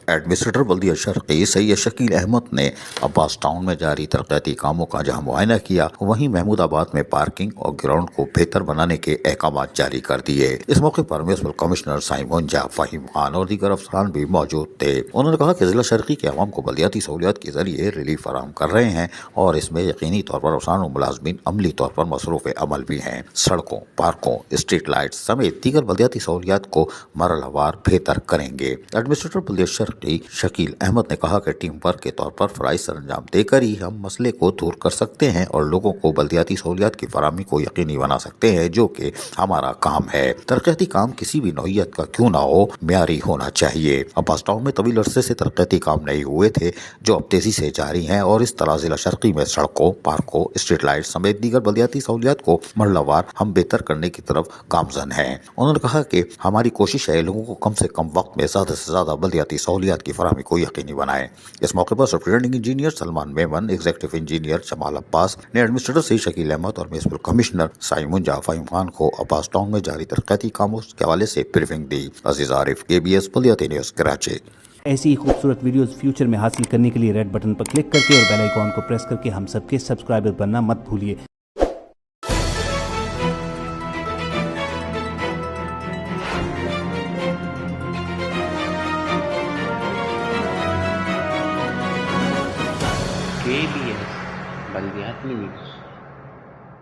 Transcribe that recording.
Administrator بلدیہ شرقی سید شکیل احمد نے عباس town میں جاری ترقیاتی کاموں کا جہاں معائنہ کیا، وہیں محمود آباد میں پارکنگ اور گراؤنڈ کو بہتر بنانے کے احکامات جاری کر دیے۔ اس موقع پر میونسپل کمشنر سائمون جا فہیم خان اور دیگر افسران بھی موجود تھے۔ انہوں نے کہا کہ ضلع شرقی کے عوام کو بلدیاتی سہولیات کے ذریعے ریلیف فراہم کر رہے ہیں اور اس میں یقینی طور پر افسران و ملازمین عملی طور پر مصروف عمل بھی ہیں۔ سڑکوں، پارکوں، اسٹریٹ لائٹس سمیت دیگر بلدیاتی سہولیات کو مرحلہ وار بہتر کریں گے۔ ایڈمنسٹریٹر بلدیہ شرقی شکیل احمد نے کہا کہ ٹیم ورک کے طور پر فرائض سر انجام دے کر ہی ہم مسئلے کو دور کر سکتے ہیں اور لوگوں کو بلدیاتی سہولیات کی فراہمی کو یقینی بنا سکتے ہیں، جو کہ ہمارا کام ہے۔ ترقیاتی کام کسی بھی نوعیت کا کیوں نہ ہو، معیاری ہونا چاہیے۔ عباس ٹاؤن میں طویل عرصے سے ترقیاتی کام نہیں ہوئے تھے جو اب تیزی سے جاری ہیں اور اس طرح ضلع شرقی میں سڑکوں، پارکوں، اسٹریٹ لائٹ سمیت دیگر بلدیاتی سہولیات کو مرحلہ وار ہم بہتر کرنے کی طرف گامزن ہیں۔ انہوں نے کہا کہ ہماری کوشش ہے لوگوں کو کم سے کم وقت میں زیادہ سے زیادہ بلدیاتی سہولیات کی فراہمی کو یقینی بنائیں۔ اس موقع پر superintending engineer Salman Memon, executive engineer Jamal Abbas نے ایڈمنسٹریٹر سید شکیل احمد اور میونسپل کمشنر سائمون جا فہیم خان کو عباس ٹاؤن میں جاری ترقیاتی کاموں کے حوالے سے بریفنگ دی۔ عزیز عارف، KBS بلدیاتی نیوز، کراچی۔ ایسی ہی خوبصورت ویڈیوز فیوچر میں حاصل کرنے کے لیے ریڈ بٹن پر کلک کر کے اور بیل آئیکن کو پریس کر کے ہم سب کے سبسکرائبر بننا مت بھولیے۔ KBS بلدیاتی نیوز۔